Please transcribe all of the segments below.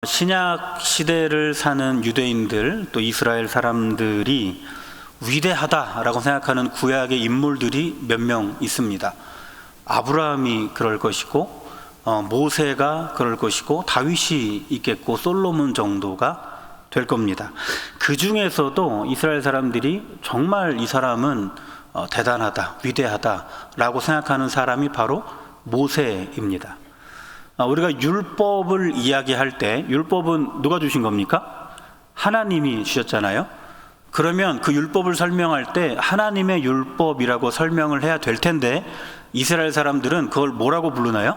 신약 시대를 사는 유대인들 또 이스라엘 사람들이 위대하다라고 생각하는 구약의 인물들이 몇 명 있습니다. 아브라함이 그럴 것이고 모세가 그럴 것이고 다윗이 있겠고 솔로몬 정도가 될 겁니다. 그 중에서도 이스라엘 사람들이 정말 이 사람은 대단하다, 위대하다라고 생각하는 사람이 바로 모세입니다. 우리가 율법을 이야기할 때 율법은 누가 주신 겁니까? 하나님이 주셨잖아요. 그러면 그 율법을 설명할 때 하나님의 율법이라고 설명을 해야 될 텐데 이스라엘 사람들은 그걸 뭐라고 부르나요?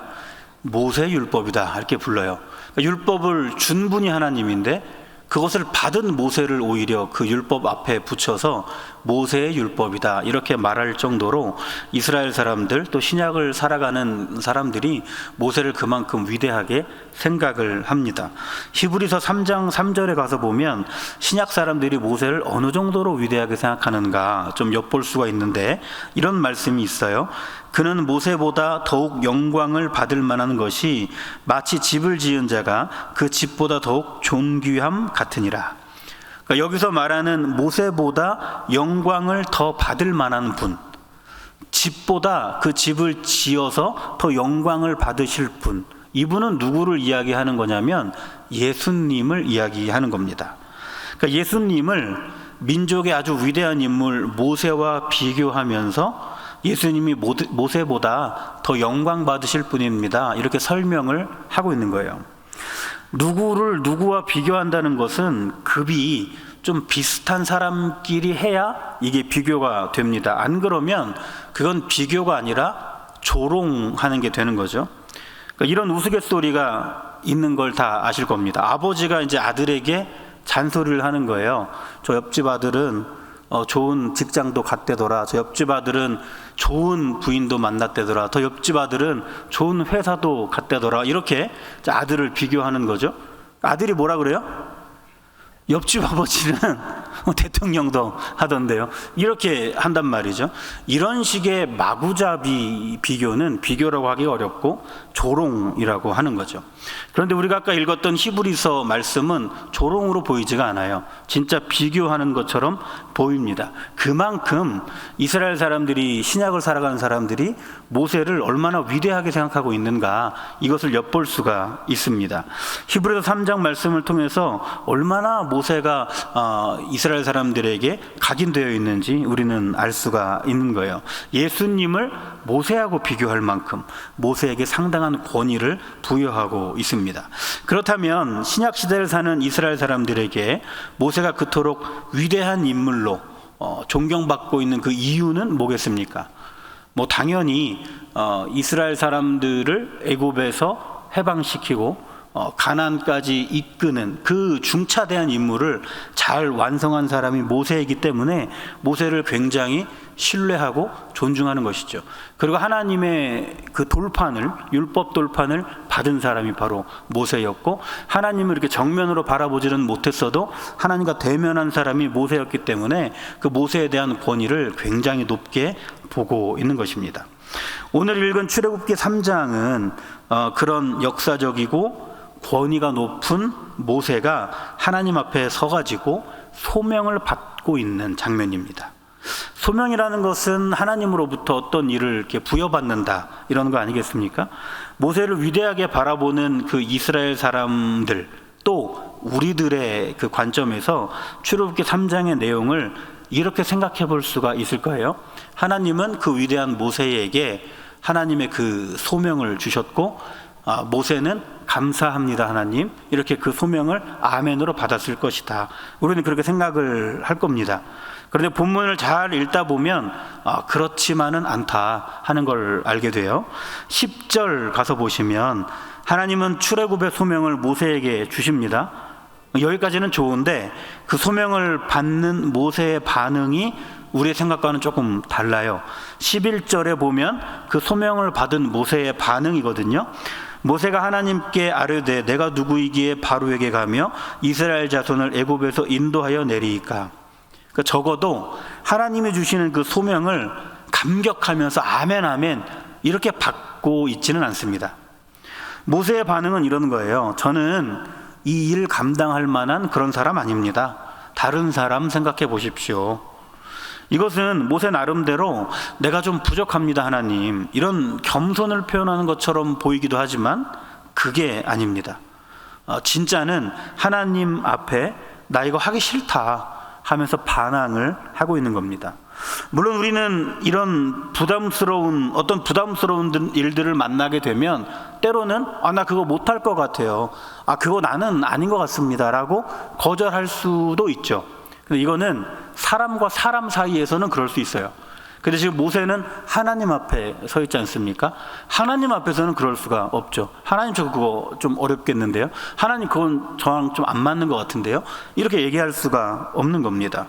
모세의 율법이다 이렇게 불러요. 그러니까 율법을 준 분이 하나님인데 그것을 받은 모세를 오히려 그 율법 앞에 붙여서 모세의 율법이다 이렇게 말할 정도로 이스라엘 사람들 또 신약을 살아가는 사람들이 모세를 그만큼 위대하게 생각을 합니다. 히브리서 3장 3절에 가서 보면 신약 사람들이 모세를 어느 정도로 위대하게 생각하는가 좀 엿볼 수가 있는데 이런 말씀이 있어요. 그는 모세보다 더욱 영광을 받을 만한 것이 마치 집을 지은 자가 그 집보다 더욱 존귀함 같으니라. 그러니까 여기서 말하는 모세보다 영광을 더 받을 만한 분, 집보다 그 집을 지어서 더 영광을 받으실 분, 이분은 누구를 이야기하는 거냐면 예수님을 이야기하는 겁니다. 그러니까 예수님을 민족의 아주 위대한 인물 모세와 비교하면서 예수님이 모세보다 더 영광 받으실 분입니다 이렇게 설명을 하고 있는 거예요. 누구를 누구와 비교한다는 것은 급이 좀 비슷한 사람끼리 해야 이게 비교가 됩니다. 안 그러면 그건 비교가 아니라 조롱하는 게 되는 거죠. 그러니까 이런 우스갯소리가 있는 걸 다 아실 겁니다. 아버지가 이제 아들에게 잔소리를 하는 거예요. 저 옆집 아들은 좋은 직장도 갔대더라. 저 옆집 아들은 좋은 부인도 만났대더라. 더 옆집 아들은 좋은 회사도 갔대더라. 이렇게 아들을 비교하는 거죠. 아들이 뭐라 그래요? 옆집 아버지는 대통령도 하던데요. 이렇게 한단 말이죠. 이런 식의 마구잡이 비교는 비교라고 하기 어렵고 조롱이라고 하는 거죠. 그런데 우리가 아까 읽었던 히브리서 말씀은 조롱으로 보이지가 않아요. 진짜 비교하는 것처럼 보입니다. 그만큼 이스라엘 사람들이 신약을 살아가는 사람들이 모세를 얼마나 위대하게 생각하고 있는가 이것을 엿볼 수가 있습니다. 히브리서 3장 말씀을 통해서 얼마나 모세가 이스라엘 사람들에게 각인되어 있는지 우리는 알 수가 있는 거예요. 예수님을 모세하고 비교할 만큼 모세에게 상당한 권위를 부여하고 있습니다. 그렇다면 신약 시대를 사는 이스라엘 사람들에게 모세가 그토록 위대한 인물로 존경받고 있는 그 이유는 뭐겠습니까? 당연히 이스라엘 사람들을 애굽에서 해방시키고 가나안까지 이끄는 그 중차대한 임무를 잘 완성한 사람이 모세이기 때문에 모세를 굉장히 신뢰하고 존중하는 것이죠. 그리고 하나님의 그 돌판을, 율법 돌판을 받은 사람이 바로 모세였고, 하나님을 이렇게 정면으로 바라보지는 못했어도 하나님과 대면한 사람이 모세였기 때문에 그 모세에 대한 권위를 굉장히 높게 보고 있는 것입니다. 오늘 읽은 출애굽기 3장은 그런 역사적이고 권위가 높은 모세가 하나님 앞에 서가지고 소명을 받고 있는 장면입니다. 소명이라는 것은 하나님으로부터 어떤 일을 이렇게 부여받는다 이런 거 아니겠습니까? 모세를 위대하게 바라보는 그 이스라엘 사람들 또 우리들의 그 관점에서 출애굽기 3장의 내용을 이렇게 생각해 볼 수가 있을 거예요. 하나님은 그 위대한 모세에게 하나님의 그 소명을 주셨고 모세는 감사합니다 하나님 이렇게 그 소명을 아멘으로 받았을 것이다. 우리는 그렇게 생각을 할 겁니다. 그런데 본문을 잘 읽다 보면 그렇지만은 않다 하는 걸 알게 돼요. 10절 가서 보시면 하나님은 출애굽의 소명을 모세에게 주십니다. 여기까지는 좋은데 그 소명을 받는 모세의 반응이 우리의 생각과는 조금 달라요. 11절에 보면 그 소명을 받은 모세의 반응이거든요. 모세가 하나님께 아뢰되 내가 누구이기에 바로에게 가며 이스라엘 자손을 애굽에서 인도하여 내리이까. 그러니까 적어도 하나님이 주시는 그 소명을 감격하면서 아멘 아멘 이렇게 받고 있지는 않습니다. 모세의 반응은 이런 거예요. 저는 이 일 감당할 만한 그런 사람 아닙니다. 다른 사람 생각해 보십시오. 이것은 모세 나름대로 내가 좀 부족합니다 하나님, 이런 겸손을 표현하는 것처럼 보이기도 하지만 그게 아닙니다. 진짜는 하나님 앞에 나 이거 하기 싫다 하면서 반항을 하고 있는 겁니다. 물론 우리는 이런 부담스러운 일들을 만나게 되면 때로는 나 그거 못할 것 같아요, 그거 나는 아닌 것 같습니다 라고 거절할 수도 있죠. 근데 이거는 사람과 사람 사이에서는 그럴 수 있어요. 근데 지금 모세는 하나님 앞에 서 있지 않습니까? 하나님 앞에서는 그럴 수가 없죠. 하나님, 저 그거 좀 어렵겠는데요, 하나님 그건 저랑 좀 안 맞는 것 같은데요, 이렇게 얘기할 수가 없는 겁니다.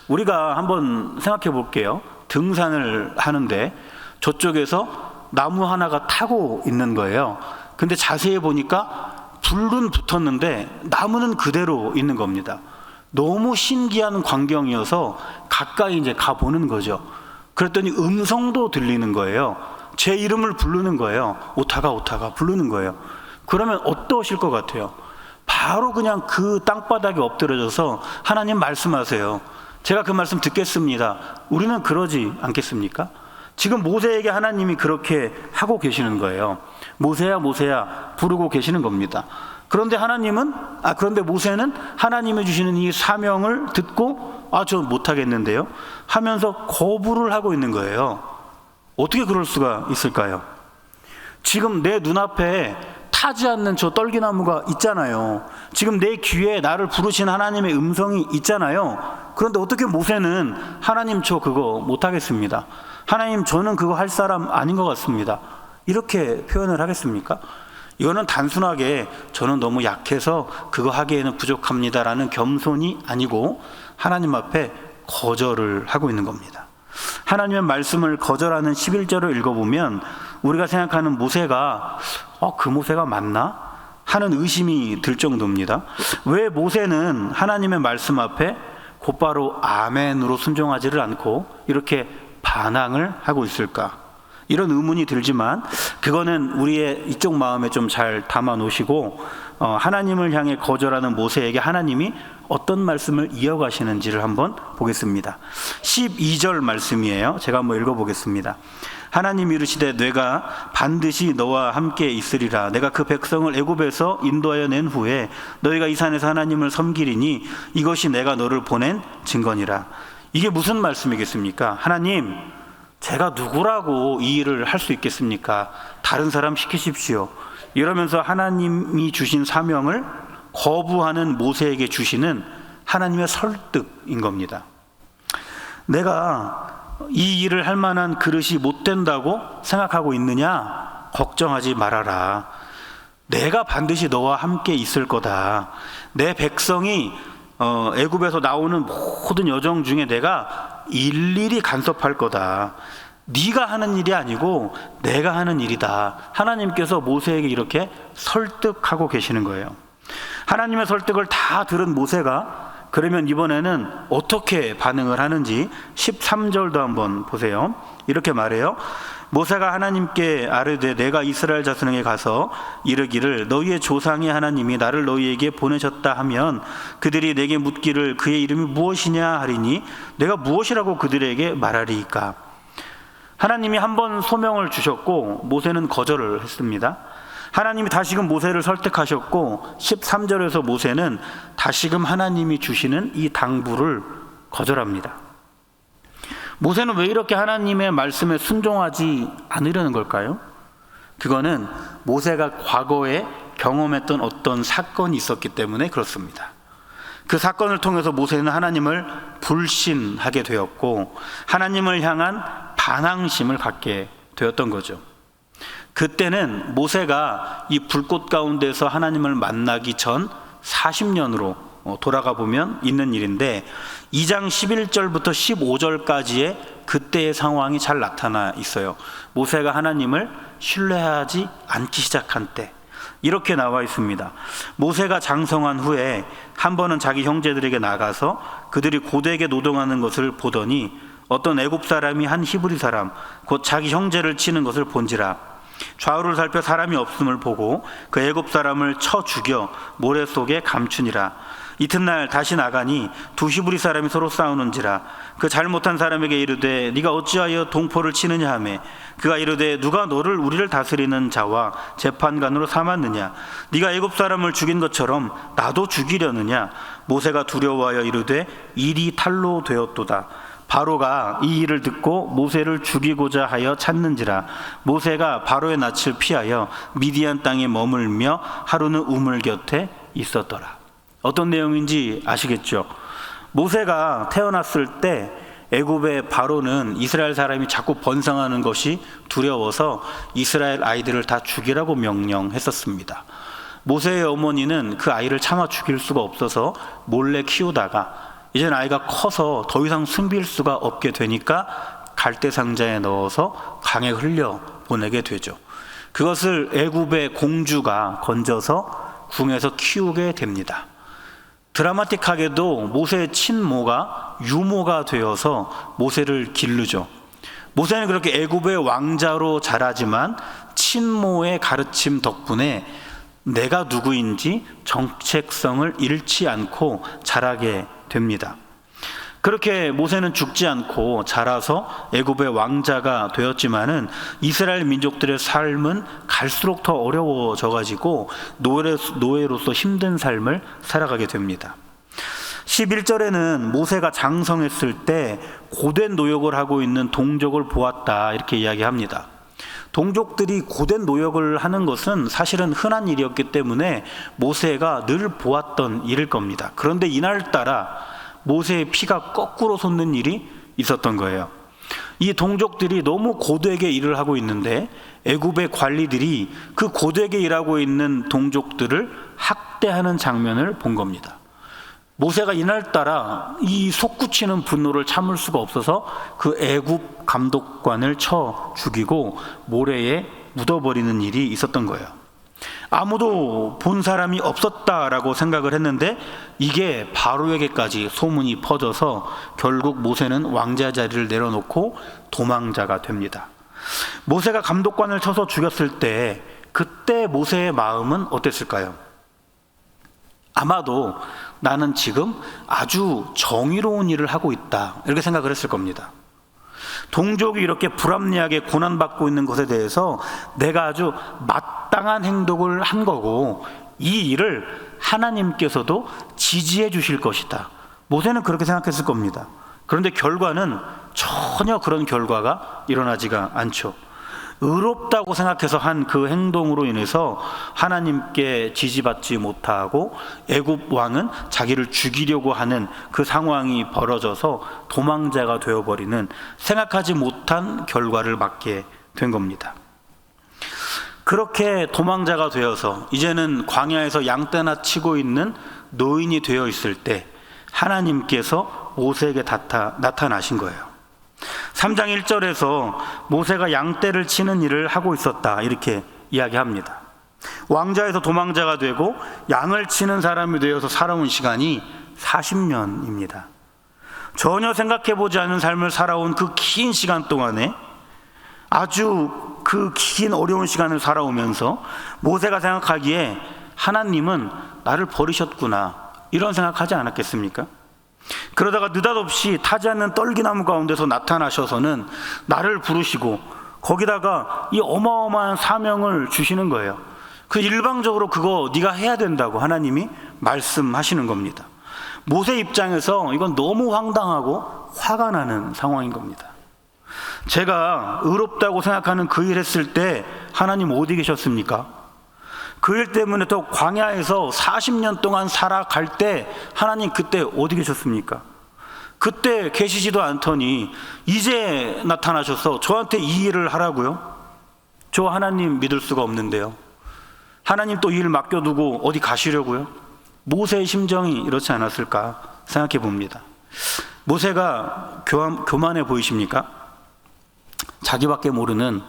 우리가 한번 생각해 볼게요. 등산을 하는데 저쪽에서 나무 하나가 타고 있는 거예요. 근데 자세히 보니까 불은 붙었는데 나무는 그대로 있는 겁니다. 너무 신기한 광경이어서 가까이 이제 가보는 거죠. 그랬더니 음성도 들리는 거예요. 제 이름을 부르는 거예요. 오타가 부르는 거예요. 그러면 어떠실 것 같아요? 바로 그냥 그 땅바닥에 엎드려져서 하나님 말씀하세요, 제가 그 말씀 듣겠습니다. 우리는 그러지 않겠습니까? 지금 모세에게 하나님이 그렇게 하고 계시는 거예요. 모세야 모세야 부르고 계시는 겁니다. 그런데 그런데 모세는 하나님이 주시는 이 사명을 듣고 저 못하겠는데요 하면서 거부를 하고 있는 거예요. 어떻게 그럴 수가 있을까요? 지금 내 눈앞에 타지 않는 저 떨기나무가 있잖아요. 지금 내 귀에 나를 부르신 하나님의 음성이 있잖아요. 그런데 어떻게 모세는 하나님, 저 그거 못하겠습니다, 하나님 저는 그거 할 사람 아닌 것 같습니다, 이렇게 표현을 하겠습니까? 이거는 단순하게 저는 너무 약해서 그거 하기에는 부족합니다라는 겸손이 아니고 하나님 앞에 거절을 하고 있는 겁니다. 하나님의 말씀을 거절하는 11절을 읽어보면 우리가 생각하는 모세가 그 모세가 맞나? 하는 의심이 들 정도입니다. 왜 모세는 하나님의 말씀 앞에 곧바로 아멘으로 순종하지를 않고 이렇게 반항을 하고 있을까? 이런 의문이 들지만 그거는 우리의 이쪽 마음에 좀 잘 담아 놓으시고 하나님을 향해 거절하는 모세에게 하나님이 어떤 말씀을 이어가시는지를 한번 보겠습니다. 12절 말씀이에요. 제가 한번 읽어보겠습니다. 하나님이 이르시되 내가 반드시 너와 함께 있으리라. 내가 그 백성을 애굽에서 인도하여 낸 후에 너희가 이 산에서 하나님을 섬기리니 이것이 내가 너를 보낸 증거니라. 이게 무슨 말씀이겠습니까? 하나님, 제가 누구라고 이 일을 할 수 있겠습니까? 다른 사람 시키십시오. 이러면서 하나님이 주신 사명을 거부하는 모세에게 주시는 하나님의 설득인 겁니다. 내가 이 일을 할 만한 그릇이 못 된다고 생각하고 있느냐? 걱정하지 말아라. 내가 반드시 너와 함께 있을 거다. 내 백성이 애굽에서 나오는 모든 여정 중에 내가 일일이 간섭할 거다. 네가 하는 일이 아니고 내가 하는 일이다. 하나님께서 모세에게 이렇게 설득하고 계시는 거예요. 하나님의 설득을 다 들은 모세가 그러면 이번에는 어떻게 반응을 하는지 13절도 한번 보세요. 이렇게 말해요. 모세가 하나님께 아뢰되 내가 이스라엘 자손에게 가서 이르기를 너희의 조상의 하나님이 나를 너희에게 보내셨다 하면 그들이 내게 묻기를 그의 이름이 무엇이냐 하리니 내가 무엇이라고 그들에게 말하리이까. 하나님이 한 번 소명을 주셨고 모세는 거절을 했습니다. 하나님이 다시금 모세를 설득하셨고 13절에서 모세는 다시금 하나님이 주시는 이 당부를 거절합니다. 모세는 왜 이렇게 하나님의 말씀에 순종하지 않으려는 걸까요? 그거는 모세가 과거에 경험했던 어떤 사건이 있었기 때문에 그렇습니다. 그 사건을 통해서 모세는 하나님을 불신하게 되었고 하나님을 향한 반항심을 갖게 되었던 거죠. 그때는 모세가 이 불꽃 가운데서 하나님을 만나기 전 40년으로 돌아가 보면 있는 일인데 2장 11절부터 15절까지의 그때의 상황이 잘 나타나 있어요. 모세가 하나님을 신뢰하지 않기 시작한 때 이렇게 나와 있습니다. 모세가 장성한 후에 한 번은 자기 형제들에게 나가서 그들이 고되게 노동하는 것을 보더니 어떤 애굽 사람이 한 히브리 사람 곧 자기 형제를 치는 것을 본지라. 좌우를 살펴 사람이 없음을 보고 그 애굽 사람을 쳐 죽여 모래 속에 감추니라. 이튿날 다시 나가니 두 히브리 사람이 서로 싸우는지라. 그 잘못한 사람에게 이르되 네가 어찌하여 동포를 치느냐 하매 그가 이르되 누가 너를 우리를 다스리는 자와 재판관으로 삼았느냐. 네가 애굽 사람을 죽인 것처럼 나도 죽이려느냐. 모세가 두려워하여 이르되 일이 탈로 되었도다. 바로가 이 일을 듣고 모세를 죽이고자 하여 찾는지라. 모세가 바로의 낯을 피하여 미디안 땅에 머물며 하루는 우물 곁에 있었더라. 어떤 내용인지 아시겠죠? 모세가 태어났을 때 애굽의 바로는 이스라엘 사람이 자꾸 번성하는 것이 두려워서 이스라엘 아이들을 다 죽이라고 명령했었습니다. 모세의 어머니는 그 아이를 차마 죽일 수가 없어서 몰래 키우다가 이제는 아이가 커서 더 이상 숨길 수가 없게 되니까 갈대 상자에 넣어서 강에 흘려 보내게 되죠. 그것을 애굽의 공주가 건져서 궁에서 키우게 됩니다. 드라마틱하게도 모세의 친모가 유모가 되어서 모세를 기르죠. 모세는 그렇게 애굽의 왕자로 자라지만 친모의 가르침 덕분에 내가 누구인지 정체성을 잃지 않고 자라게 됩니다. 그렇게 모세는 죽지 않고 자라서 애굽의 왕자가 되었지만은 이스라엘 민족들의 삶은 갈수록 더 어려워져 가지고 노예로서 힘든 삶을 살아가게 됩니다. 11절에는 모세가 장성했을 때 고된 노역을 하고 있는 동족을 보았다 이렇게 이야기합니다. 동족들이 고된 노역을 하는 것은 사실은 흔한 일이었기 때문에 모세가 늘 보았던 일일 겁니다. 그런데 이날따라 모세의 피가 거꾸로 솟는 일이 있었던 거예요. 이 동족들이 너무 고되게 일을 하고 있는데 애굽의 관리들이 그 고되게 일하고 있는 동족들을 학대하는 장면을 본 겁니다. 모세가 이날따라 이 솟구치는 분노를 참을 수가 없어서 그 애굽 감독관을 쳐 죽이고 모래에 묻어버리는 일이 있었던 거예요. 아무도 본 사람이 없었다라고 생각을 했는데 이게 바로에게까지 소문이 퍼져서 결국 모세는 왕자 자리를 내려놓고 도망자가 됩니다. 모세가 감독관을 쳐서 죽였을 때 그때 모세의 마음은 어땠을까요? 아마도 나는 지금 아주 정의로운 일을 하고 있다 이렇게 생각을 했을 겁니다. 동족이 이렇게 불합리하게 고난받고 있는 것에 대해서 내가 아주 마땅한 행동을 한 거고 이 일을 하나님께서도 지지해 주실 것이다. 모세는 그렇게 생각했을 겁니다. 그런데 결과는 전혀 그런 결과가 일어나지가 않죠. 의롭다고 생각해서 한 그 행동으로 인해서 하나님께 지지받지 못하고 애굽 왕은 자기를 죽이려고 하는 그 상황이 벌어져서 도망자가 되어버리는 생각하지 못한 결과를 맞게 된 겁니다. 그렇게 도망자가 되어서 이제는 광야에서 양떼나 치고 있는 노인이 되어 있을 때 하나님께서 모세에게 나타나신 거예요. 3장 1절에서 모세가 양떼를 치는 일을 하고 있었다 이렇게 이야기합니다. 왕자에서 도망자가 되고 양을 치는 사람이 되어서 살아온 시간이 40년입니다. 전혀 생각해보지 않은 삶을 살아온 그 긴 시간 동안에 아주 그 긴 어려운 시간을 살아오면서 모세가 생각하기에 하나님은 나를 버리셨구나 이런 생각하지 않았겠습니까? 그러다가 느닷없이 타지 않는 떨기나무 가운데서 나타나셔서는 나를 부르시고 거기다가 이 어마어마한 사명을 주시는 거예요. 그 일방적으로 그거 네가 해야 된다고 하나님이 말씀하시는 겁니다. 모세 입장에서 이건 너무 황당하고 화가 나는 상황인 겁니다. 제가 의롭다고 생각하는 그 일 했을 때 하나님 어디 계셨습니까? 그 일 때문에 또 광야에서 40년 동안 살아갈 때 하나님 그때 어디 계셨습니까? 그때 계시지도 않더니 이제 나타나셔서 저한테 이 일을 하라고요? 저 하나님 믿을 수가 없는데요. 하나님 또 이 일 맡겨두고 어디 가시려고요? 모세의 심정이 이렇지 않았을까 생각해 봅니다. 모세가 교만해 보이십니까? 자기밖에 모르는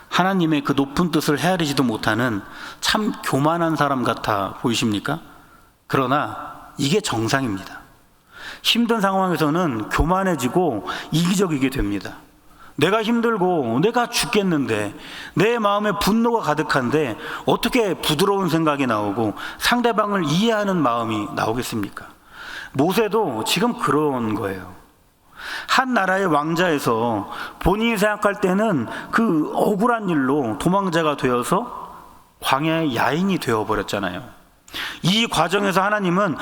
하나님의 그 높은 뜻을 헤아리지도 못하는 참 교만한 사람 같아 보이십니까? 그러나 이게 정상입니다. 힘든 상황에서는 교만해지고 이기적이게 됩니다. 내가 힘들고 내가 죽겠는데, 내 마음에 분노가 가득한데 어떻게 부드러운 생각이 나오고 상대방을 이해하는 마음이 나오겠습니까? 모세도 지금 그런 거예요. 한 나라의 왕자에서 본인이 생각할 때는 그 억울한 일로 도망자가 되어서 광야의 야인이 되어버렸잖아요. 이 과정에서 하나님은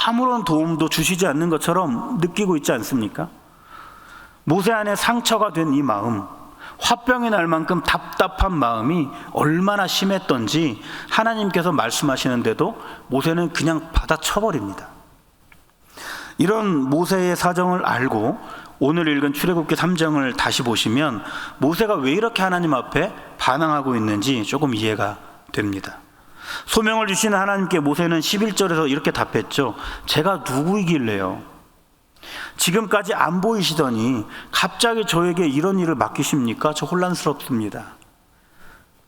아무런 도움도 주시지 않는 것처럼 느끼고 있지 않습니까? 모세 안에 상처가 된 이 마음, 화병이 날 만큼 답답한 마음이 얼마나 심했던지 하나님께서 말씀하시는데도 모세는 그냥 받아쳐버립니다. 이런 모세의 사정을 알고 오늘 읽은 출애굽기 3장을 다시 보시면 모세가 왜 이렇게 하나님 앞에 반항하고 있는지 조금 이해가 됩니다. 소명을 주시는 하나님께 모세는 11절에서 이렇게 답했죠. 제가 누구이길래요? 지금까지 안 보이시더니 갑자기 저에게 이런 일을 맡기십니까? 저 혼란스럽습니다.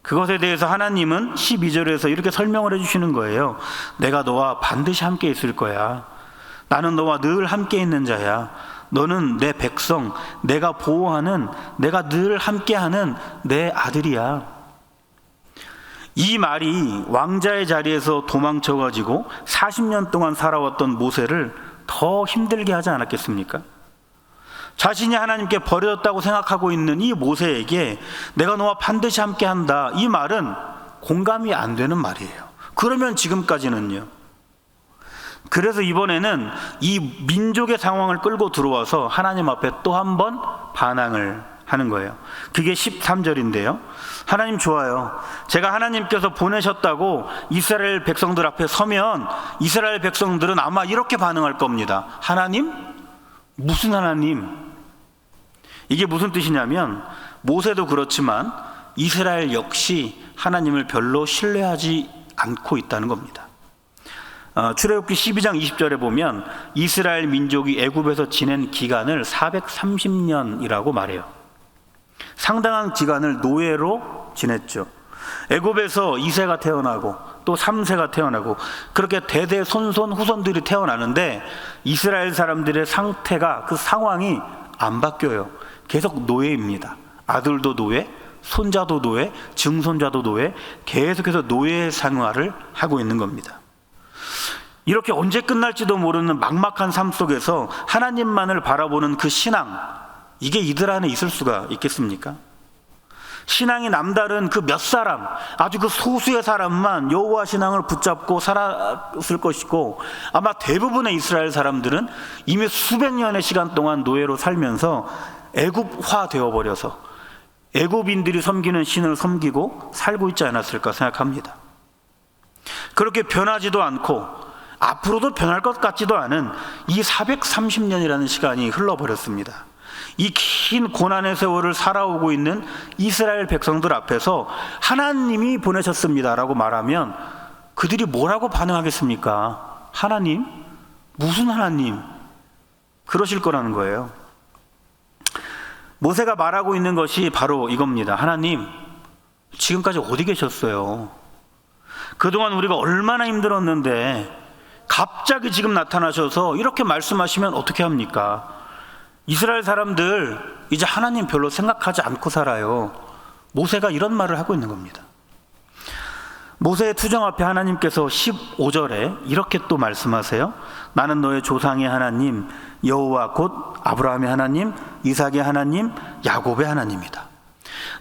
그것에 대해서 하나님은 12절에서 이렇게 설명을 해주시는 거예요. 내가 너와 반드시 함께 있을 거야. 나는 너와 늘 함께 있는 자야. 너는 내 백성, 내가 보호하는, 내가 늘 함께하는 내 아들이야. 이 말이 왕자의 자리에서 도망쳐가지고 40년 동안 살아왔던 모세를 더 힘들게 하지 않았겠습니까? 자신이 하나님께 버려졌다고 생각하고 있는 이 모세에게 내가 너와 반드시 함께한다, 이 말은 공감이 안 되는 말이에요. 그러면 지금까지는요. 그래서 이번에는 이 민족의 상황을 끌고 들어와서 하나님 앞에 또 한 번 반항을 하는 거예요. 그게 13절인데요. 하나님 좋아요. 제가 하나님께서 보내셨다고 이스라엘 백성들 앞에 서면 이스라엘 백성들은 아마 이렇게 반응할 겁니다. 하나님? 무슨 하나님? 이게 무슨 뜻이냐면 모세도 그렇지만 이스라엘 역시 하나님을 별로 신뢰하지 않고 있다는 겁니다. 출애굽기 12장 20절에 보면 이스라엘 민족이 애굽에서 지낸 기간을 430년이라고 말해요. 상당한 기간을 노예로 지냈죠. 애굽에서 2세가 태어나고 또 3세가 태어나고 그렇게 대대손손 후손들이 태어나는데 이스라엘 사람들의 상태가, 그 상황이 안 바뀌어요. 계속 노예입니다. 아들도 노예, 손자도 노예, 증손자도 노예, 계속해서 노예 생활을 하고 있는 겁니다. 이렇게 언제 끝날지도 모르는 막막한 삶 속에서 하나님만을 바라보는 그 신앙, 이게 이들 안에 있을 수가 있겠습니까? 신앙이 남다른 그 몇 사람, 아주 그 소수의 사람만 여호와 신앙을 붙잡고 살았을 것이고, 아마 대부분의 이스라엘 사람들은 이미 수백 년의 시간 동안 노예로 살면서 애굽화 되어버려서 애굽인들이 섬기는 신을 섬기고 살고 있지 않았을까 생각합니다. 그렇게 변하지도 않고 앞으로도 변할 것 같지도 않은 이 430년이라는 시간이 흘러버렸습니다. 이 긴 고난의 세월을 살아오고 있는 이스라엘 백성들 앞에서 하나님이 보내셨습니다라고 말하면 그들이 뭐라고 반응하겠습니까? 하나님? 무슨 하나님? 그러실 거라는 거예요. 모세가 말하고 있는 것이 바로 이겁니다. 하나님, 지금까지 어디 계셨어요? 그동안 우리가 얼마나 힘들었는데 갑자기 지금 나타나셔서 이렇게 말씀하시면 어떻게 합니까? 이스라엘 사람들 이제 하나님 별로 생각하지 않고 살아요. 모세가 이런 말을 하고 있는 겁니다. 모세의 투정 앞에 하나님께서 15절에 이렇게 또 말씀하세요. 나는 너의 조상의 하나님 여호와 곧 아브라함의 하나님, 이삭의 하나님, 야곱의 하나님이다.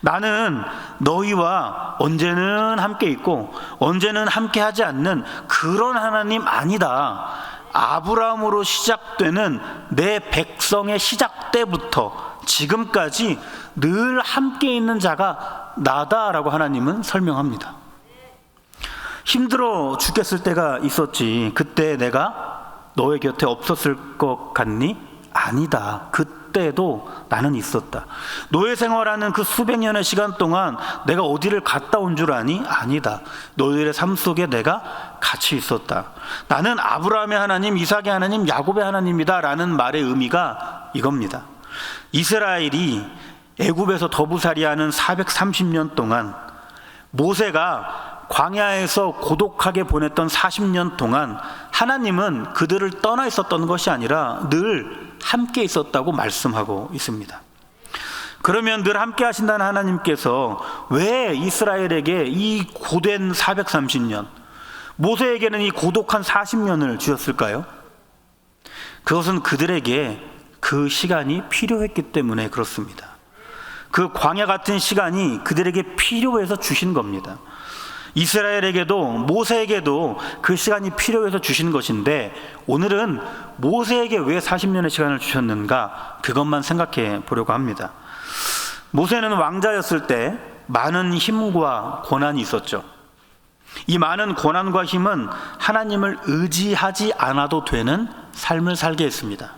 나는 너희와 언제는 함께 있고 언제는 함께 하지 않는 그런 하나님 아니다. 아브라함으로 시작되는 내 백성의 시작 때부터 지금까지 늘 함께 있는 자가 나다라고 하나님은 설명합니다. 힘들어 죽겠을 때가 있었지. 그때 내가 너의 곁에 없었을 것 같니? 아니다. 그때도 나는 있었다. 노예 생활하는 그 수백 년의 시간 동안 내가 어디를 갔다 온 줄 아니? 아니다. 너희들의 삶 속에 내가 같이 있었다. 나는 아브라함의 하나님, 이삭의 하나님, 야곱의 하나님이다 라는 말의 의미가 이겁니다. 이스라엘이 애굽에서 더부살이하는 430년 동안, 모세가 광야에서 고독하게 보냈던 40년 동안 하나님은 그들을 떠나 있었던 것이 아니라 늘 함께 있었다고 말씀하고 있습니다. 그러면 늘 함께 하신다는 하나님께서 왜 이스라엘에게 이 고된 430년, 모세에게는 이 고독한 40년을 주셨을까요? 그것은 그들에게 그 시간이 필요했기 때문에 그렇습니다. 그 광야 같은 시간이 그들에게 필요해서 주신 겁니다. 이스라엘에게도 모세에게도 그 시간이 필요해서 주신 것인데, 오늘은 모세에게 왜 40년의 시간을 주셨는가, 그것만 생각해 보려고 합니다. 모세는 왕자였을 때 많은 힘과 고난이 있었죠. 이 많은 고난과 힘은 하나님을 의지하지 않아도 되는 삶을 살게 했습니다.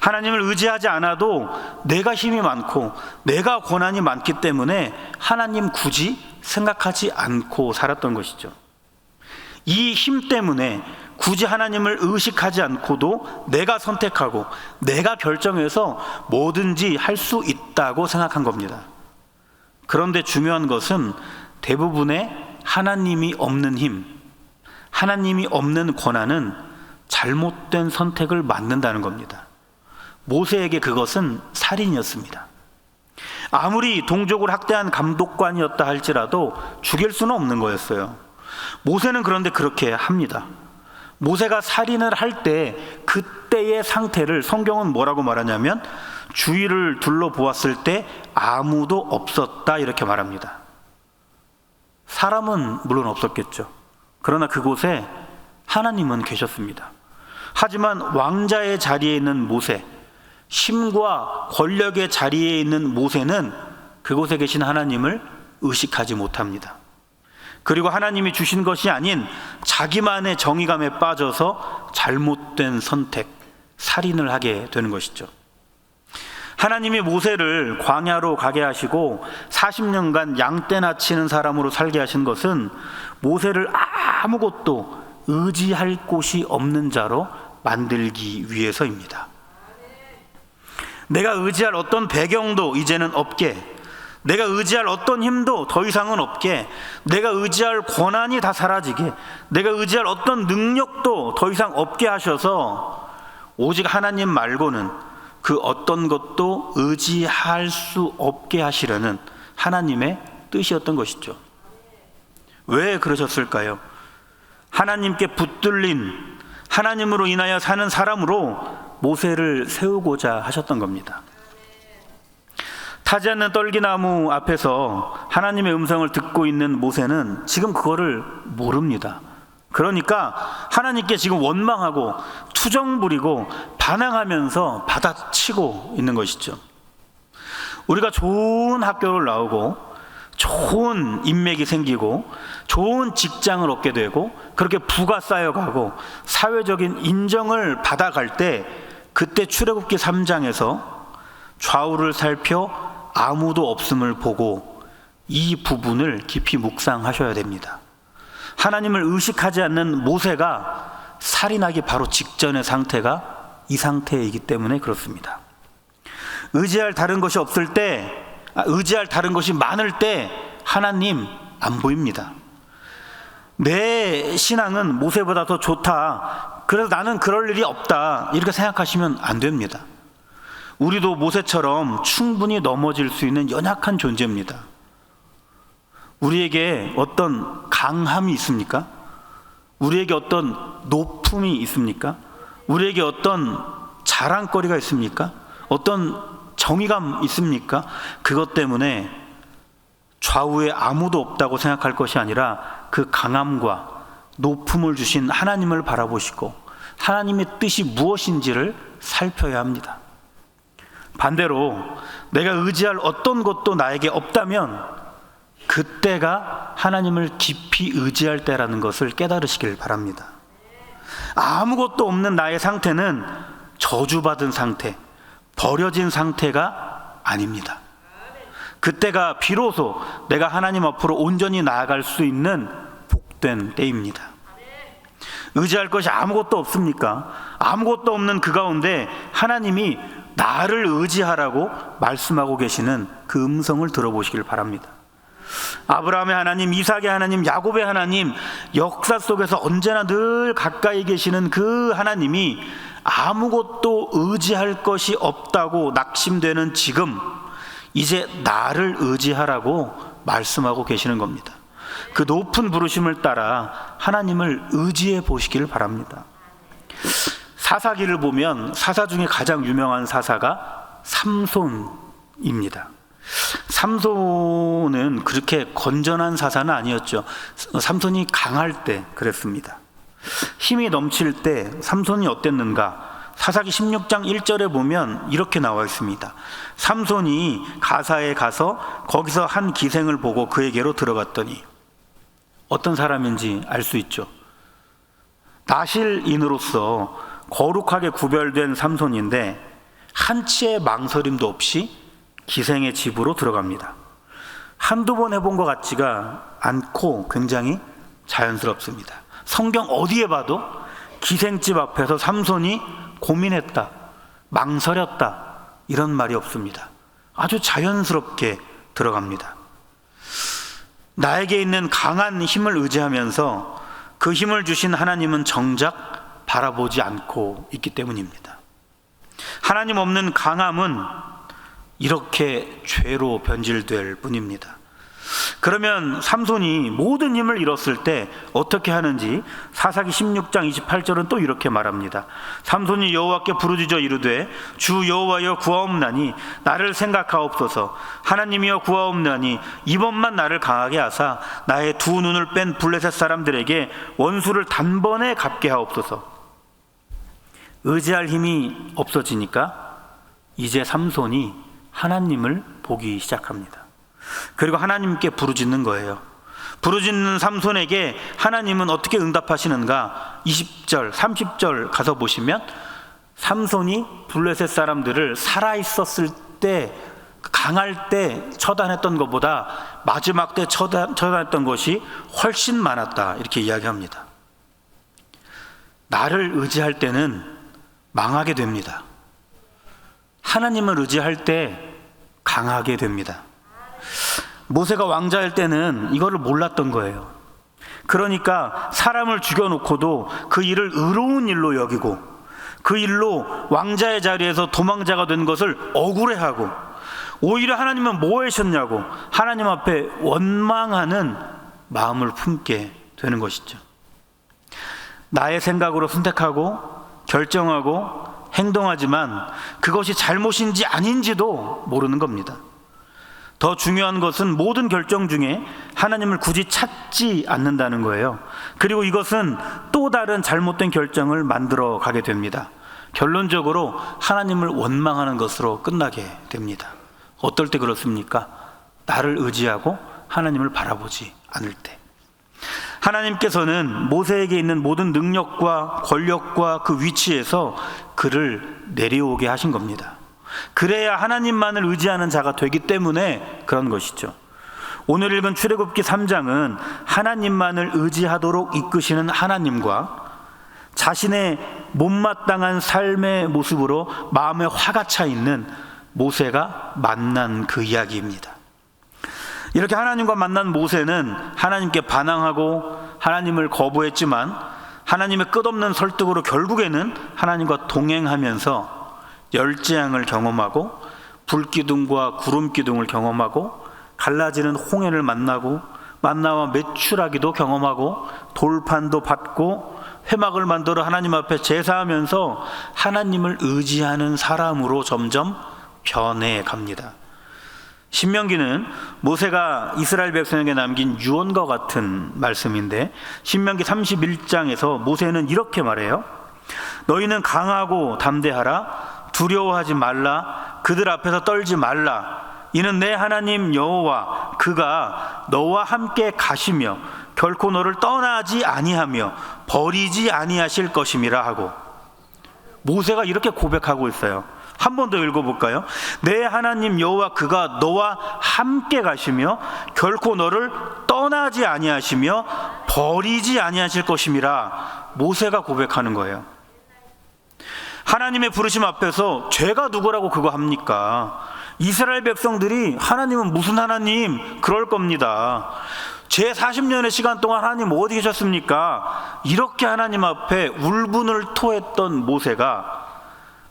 하나님을 의지하지 않아도 내가 힘이 많고 내가 고난이 많기 때문에 하나님 굳이 생각하지 않고 살았던 것이죠. 이 힘 때문에 굳이 하나님을 의식하지 않고도 내가 선택하고 내가 결정해서 뭐든지 할 수 있다고 생각한 겁니다. 그런데 중요한 것은 대부분의 하나님이 없는 힘, 하나님이 없는 고난은 잘못된 선택을 만든다는 겁니다. 모세에게 그것은 살인이었습니다. 아무리 동족을 학대한 감독관이었다 할지라도 죽일 수는 없는 거였어요. 모세는 그런데 그렇게 합니다. 모세가 살인을 할 때 그때의 상태를 성경은 뭐라고 말하냐면 주위를 둘러보았을 때 아무도 없었다, 이렇게 말합니다. 사람은 물론 없었겠죠. 그러나 그곳에 하나님은 계셨습니다. 하지만 왕자의 자리에 있는 모세, 힘과 권력의 자리에 있는 모세는 그곳에 계신 하나님을 의식하지 못합니다. 그리고 하나님이 주신 것이 아닌 자기만의 정의감에 빠져서 잘못된 선택, 살인을 하게 되는 것이죠. 하나님이 모세를 광야로 가게 하시고 40년간 양떼나 치는 사람으로 살게 하신 것은 모세를 아무것도 의지할 곳이 없는 자로 만들기 위해서입니다. 내가 의지할 어떤 배경도 이제는 없게, 내가 의지할 어떤 힘도 더 이상은 없게, 내가 의지할 권한이 다 사라지게, 내가 의지할 어떤 능력도 더 이상 없게 하셔서 오직 하나님 말고는 그 어떤 것도 의지할 수 없게 하시려는 하나님의 뜻이었던 것이죠. 왜 그러셨을까요? 하나님께 붙들린, 하나님으로 인하여 사는 사람으로 모세를 세우고자 하셨던 겁니다. 타지 않는 떨기나무 앞에서 하나님의 음성을 듣고 있는 모세는 지금 그거를 모릅니다. 그러니까 하나님께 지금 원망하고 투정 부리고 반항하면서 받아치고 있는 것이죠. 우리가 좋은 학교를 나오고 좋은 인맥이 생기고 좋은 직장을 얻게 되고 그렇게 부가 쌓여가고 사회적인 인정을 받아갈 때, 그때 출애굽기 3장에서 좌우를 살펴 아무도 없음을 보고 이 부분을 깊이 묵상하셔야 됩니다. 하나님을 의식하지 않는 모세가 살인하기 바로 직전의 상태가 이 상태이기 때문에 그렇습니다. 의지할 다른 것이 없을 때, 의지할 다른 것이 많을 때 하나님 안 보입니다. 내 신앙은 모세보다 더 좋다, 그래서 나는 그럴 일이 없다, 이렇게 생각하시면 안 됩니다. 우리도 모세처럼 충분히 넘어질 수 있는 연약한 존재입니다. 우리에게 어떤 강함이 있습니까? 우리에게 어떤 높음이 있습니까? 우리에게 어떤 자랑거리가 있습니까? 어떤 정의감 있습니까? 그것 때문에 좌우에 아무도 없다고 생각할 것이 아니라 그 강함과 높음을 주신 하나님을 바라보시고 하나님의 뜻이 무엇인지를 살펴야 합니다. 반대로 내가 의지할 어떤 것도 나에게 없다면 그때가 하나님을 깊이 의지할 때라는 것을 깨달으시길 바랍니다. 아무것도 없는 나의 상태는 저주받은 상태, 버려진 상태가 아닙니다. 그때가 비로소 내가 하나님 앞으로 온전히 나아갈 수 있는 복된 때입니다. 의지할 것이 아무것도 없습니까? 아무것도 없는 그 가운데 하나님이 나를 의지하라고 말씀하고 계시는 그 음성을 들어보시길 바랍니다. 아브라함의 하나님, 이삭의 하나님, 야곱의 하나님, 역사 속에서 언제나 늘 가까이 계시는 그 하나님이 아무것도 의지할 것이 없다고 낙심되는 지금, 이제 나를 의지하라고 말씀하고 계시는 겁니다. 그 높은 부르심을 따라 하나님을 의지해 보시기를 바랍니다. 사사기를 보면 사사 중에 가장 유명한 사사가 삼손입니다. 삼손은 그렇게 건전한 사사는 아니었죠. 삼손이 강할 때 그랬습니다. 힘이 넘칠 때 삼손이 어땠는가? 사사기 16장 1절에 보면 이렇게 나와 있습니다. 삼손이 가사에 가서 거기서 한 기생을 보고 그에게로 들어갔더니, 어떤 사람인지 알 수 있죠. 나실인으로서 거룩하게 구별된 삼손인데 한치의 망설임도 없이 기생의 집으로 들어갑니다. 한두 번 해본 것 같지가 않고 굉장히 자연스럽습니다. 성경 어디에 봐도 기생집 앞에서 삼손이 고민했다, 망설였다, 이런 말이 없습니다. 아주 자연스럽게 들어갑니다. 나에게 있는 강한 힘을 의지하면서 그 힘을 주신 하나님은 정작 바라보지 않고 있기 때문입니다. 하나님 없는 강함은 이렇게 죄로 변질될 뿐입니다. 그러면 삼손이 모든 힘을 잃었을 때 어떻게 하는지 사사기 16장 28절은 또 이렇게 말합니다. 삼손이 여호와께 부르짖어 이르되 주 여호와여 구하옵나니 나를 생각하옵소서. 하나님이여 구하옵나니 이번만 나를 강하게 하사 나의 두 눈을 뺀 블레셋 사람들에게 원수를 단번에 갚게 하옵소서. 의지할 힘이 없어지니까 이제 삼손이 하나님을 보기 시작합니다. 그리고 하나님께 부르짖는 거예요. 부르짖는 삼손에게 하나님은 어떻게 응답하시는가? 20절, 30절 가서 보시면 삼손이 블레셋 사람들을 살아있었을 때, 강할 때 처단했던 것보다 마지막 때 처단했던 것이 훨씬 많았다, 이렇게 이야기합니다. 나를 의지할 때는 망하게 됩니다. 하나님을 의지할 때 강하게 됩니다. 모세가 왕자일 때는 이거를 몰랐던 거예요. 그러니까 사람을 죽여놓고도 그 일을 의로운 일로 여기고 그 일로 왕자의 자리에서 도망자가 된 것을 억울해하고, 오히려 하나님은 뭐 하셨냐고 하나님 앞에 원망하는 마음을 품게 되는 것이죠. 나의 생각으로 선택하고 결정하고 행동하지만 그것이 잘못인지 아닌지도 모르는 겁니다. 더 중요한 것은 모든 결정 중에 하나님을 굳이 찾지 않는다는 거예요. 그리고 이것은 또 다른 잘못된 결정을 만들어 가게 됩니다. 결론적으로 하나님을 원망하는 것으로 끝나게 됩니다. 어떨 때 그렇습니까? 나를 의지하고 하나님을 바라보지 않을 때. 하나님께서는 모세에게 있는 모든 능력과 권력과 그 위치에서 그를 내려오게 하신 겁니다. 그래야 하나님만을 의지하는 자가 되기 때문에 그런 것이죠. 오늘 읽은 출애굽기 3장은 하나님만을 의지하도록 이끄시는 하나님과 자신의 못마땅한 삶의 모습으로 마음에 화가 차 있는 모세가 만난 그 이야기입니다. 이렇게 하나님과 만난 모세는 하나님께 반항하고 하나님을 거부했지만 하나님의 끝없는 설득으로 결국에는 하나님과 동행하면서 열재앙을 경험하고 불기둥과 구름기둥을 경험하고 갈라지는 홍해를 만나고 만나와 메추라기도 경험하고 돌판도 받고 회막을 만들어 하나님 앞에 제사하면서 하나님을 의지하는 사람으로 점점 변해갑니다. 신명기는 모세가 이스라엘 백성에게 남긴 유언과 같은 말씀인데, 신명기 31장에서 모세는 이렇게 말해요. 너희는 강하고 담대하라. 두려워하지 말라. 그들 앞에서 떨지 말라. 이는 내 하나님 여호와 그가 너와 함께 가시며 결코 너를 떠나지 아니하며 버리지 아니하실 것임이라 하고, 모세가 이렇게 고백하고 있어요. 한 번 더 읽어볼까요? 내 하나님 여호와 그가 너와 함께 가시며 결코 너를 떠나지 아니하시며 버리지 아니하실 것임이라 모세가 고백하는 거예요. 하나님의 부르심 앞에서 죄가 누구라고 그거 합니까? 이스라엘 백성들이 하나님은 무슨 하나님? 그럴 겁니다. 제 40년의 시간 동안 하나님 어디 계셨습니까? 이렇게 하나님 앞에 울분을 토했던 모세가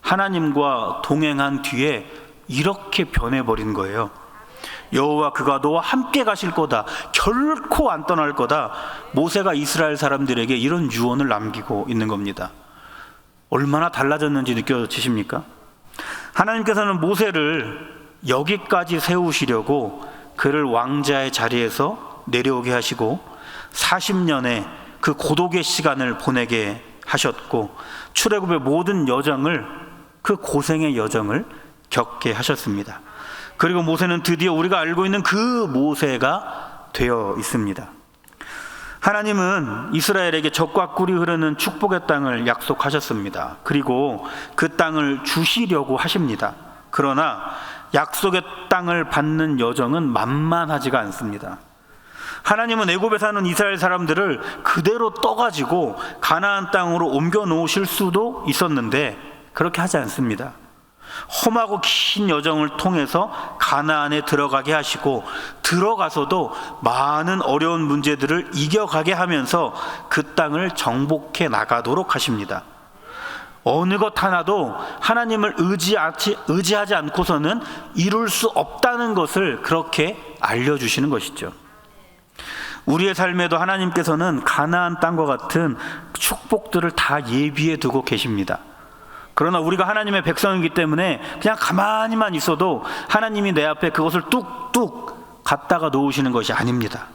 하나님과 동행한 뒤에 이렇게 변해버린 거예요. 여호와 그가 너와 함께 가실 거다, 결코 안 떠날 거다. 모세가 이스라엘 사람들에게 이런 유언을 남기고 있는 겁니다. 얼마나 달라졌는지 느껴지십니까? 하나님께서는 모세를 여기까지 세우시려고 그를 왕자의 자리에서 내려오게 하시고 40년의 그 고독의 시간을 보내게 하셨고, 출애굽의 모든 여정을, 그 고생의 여정을 겪게 하셨습니다. 그리고 모세는 드디어 우리가 알고 있는 그 모세가 되어 있습니다. 하나님은 이스라엘에게 젖과 꿀이 흐르는 축복의 땅을 약속하셨습니다. 그리고 그 땅을 주시려고 하십니다. 그러나 약속의 땅을 받는 여정은 만만하지가 않습니다. 하나님은 애굽에 사는 이스라엘 사람들을 그대로 떠가지고 가나안 땅으로 옮겨 놓으실 수도 있었는데 그렇게 하지 않습니다. 험하고 긴 여정을 통해서 가나안에 들어가게 하시고, 들어가서도 많은 어려운 문제들을 이겨가게 하면서 그 땅을 정복해 나가도록 하십니다. 어느 것 하나도 하나님을 의지하지 않고서는 이룰 수 없다는 것을 그렇게 알려주시는 것이죠. 우리의 삶에도 하나님께서는 가나안 땅과 같은 축복들을 다 예비해 두고 계십니다. 그러나 우리가 하나님의 백성이기 때문에 그냥 가만히만 있어도 하나님이 내 앞에 그것을 뚝뚝 갖다가 놓으시는 것이 아닙니다.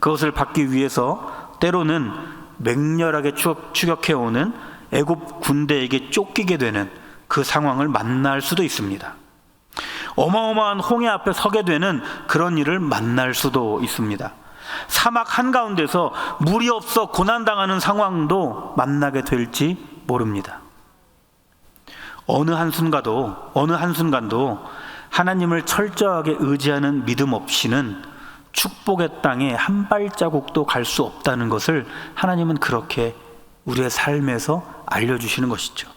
그것을 받기 위해서 때로는 맹렬하게 추격해오는 애굽 군대에게 쫓기게 되는 그 상황을 만날 수도 있습니다. 어마어마한 홍해 앞에 서게 되는 그런 일을 만날 수도 있습니다. 사막 한가운데서 물이 없어 고난당하는 상황도 만나게 될지 모릅니다. 어느 한순간도 하나님을 철저하게 의지하는 믿음 없이는 축복의 땅에 한 발자국도 갈 수 없다는 것을 하나님은 그렇게 우리의 삶에서 알려주시는 것이죠.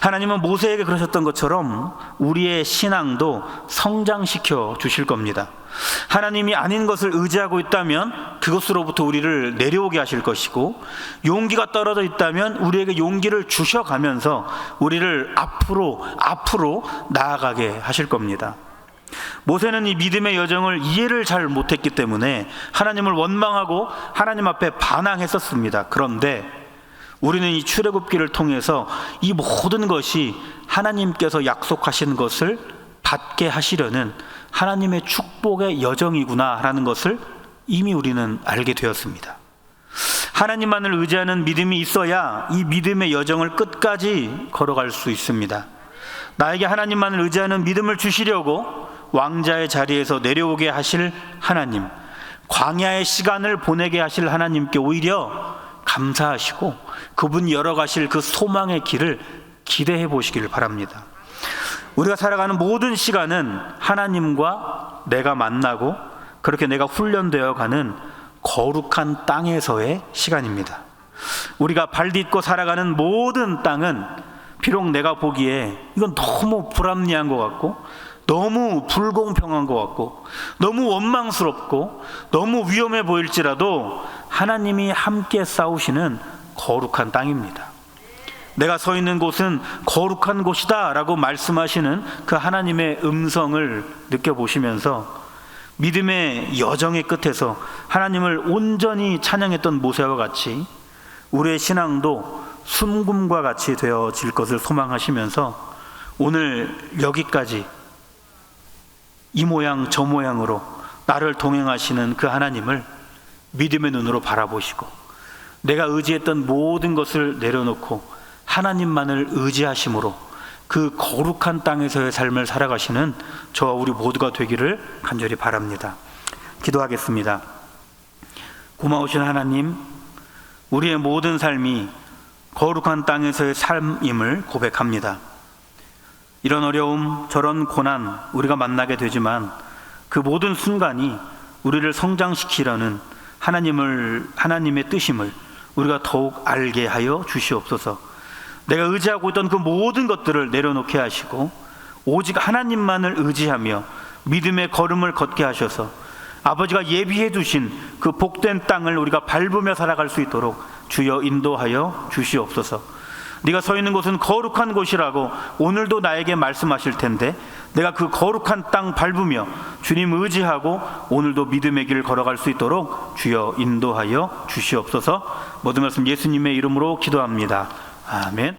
하나님은 모세에게 그러셨던 것처럼 우리의 신앙도 성장시켜 주실 겁니다. 하나님이 아닌 것을 의지하고 있다면 그것으로부터 우리를 내려오게 하실 것이고, 용기가 떨어져 있다면 우리에게 용기를 주셔가면서 우리를 앞으로 나아가게 하실 겁니다. 모세는 이 믿음의 여정을 이해를 잘 못했기 때문에 하나님을 원망하고 하나님 앞에 반항했었습니다. 그런데 우리는 이 출애굽기를 통해서 이 모든 것이 하나님께서 약속하신 것을 받게 하시려는 하나님의 축복의 여정이구나 라는 것을 이미 우리는 알게 되었습니다. 하나님만을 의지하는 믿음이 있어야 이 믿음의 여정을 끝까지 걸어갈 수 있습니다. 나에게 하나님만을 의지하는 믿음을 주시려고 왕자의 자리에서 내려오게 하실 하나님, 광야의 시간을 보내게 하실 하나님께 오히려 감사하시고 그분이 열어가실 그 소망의 길을 기대해 보시길 바랍니다. 우리가 살아가는 모든 시간은 하나님과 내가 만나고 그렇게 내가 훈련되어 가는 거룩한 땅에서의 시간입니다. 우리가 발딛고 살아가는 모든 땅은 비록 내가 보기에 이건 너무 불합리한 것 같고, 너무 불공평한 것 같고, 너무 원망스럽고 너무 위험해 보일지라도 하나님이 함께 싸우시는 거룩한 땅입니다. 내가 서 있는 곳은 거룩한 곳이다 라고 말씀하시는 그 하나님의 음성을 느껴보시면서 믿음의 여정의 끝에서 하나님을 온전히 찬양했던 모세와 같이 우리의 신앙도 순금과 같이 되어질 것을 소망하시면서 오늘 여기까지 이 모양 저 모양으로 나를 동행하시는 그 하나님을 믿음의 눈으로 바라보시고 내가 의지했던 모든 것을 내려놓고 하나님만을 의지하심으로 그 거룩한 땅에서의 삶을 살아가시는 저와 우리 모두가 되기를 간절히 바랍니다. 기도하겠습니다. 고마우신 하나님, 우리의 모든 삶이 거룩한 땅에서의 삶임을 고백합니다. 이런 어려움, 저런 고난 우리가 만나게 되지만 그 모든 순간이 우리를 성장시키려는 하나님의 뜻임을 우리가 더욱 알게 하여 주시옵소서. 내가 의지하고 있던 그 모든 것들을 내려놓게 하시고 오직 하나님만을 의지하며 믿음의 걸음을 걷게 하셔서 아버지가 예비해 두신 그 복된 땅을 우리가 밟으며 살아갈 수 있도록 주여 인도하여 주시옵소서. 네가 서 있는 곳은 거룩한 곳이라고 오늘도 나에게 말씀하실 텐데 내가 그 거룩한 땅 밟으며 주님 의지하고 오늘도 믿음의 길 걸어갈 수 있도록 주여 인도하여 주시옵소서. 모든 말씀 예수님의 이름으로 기도합니다. 아멘.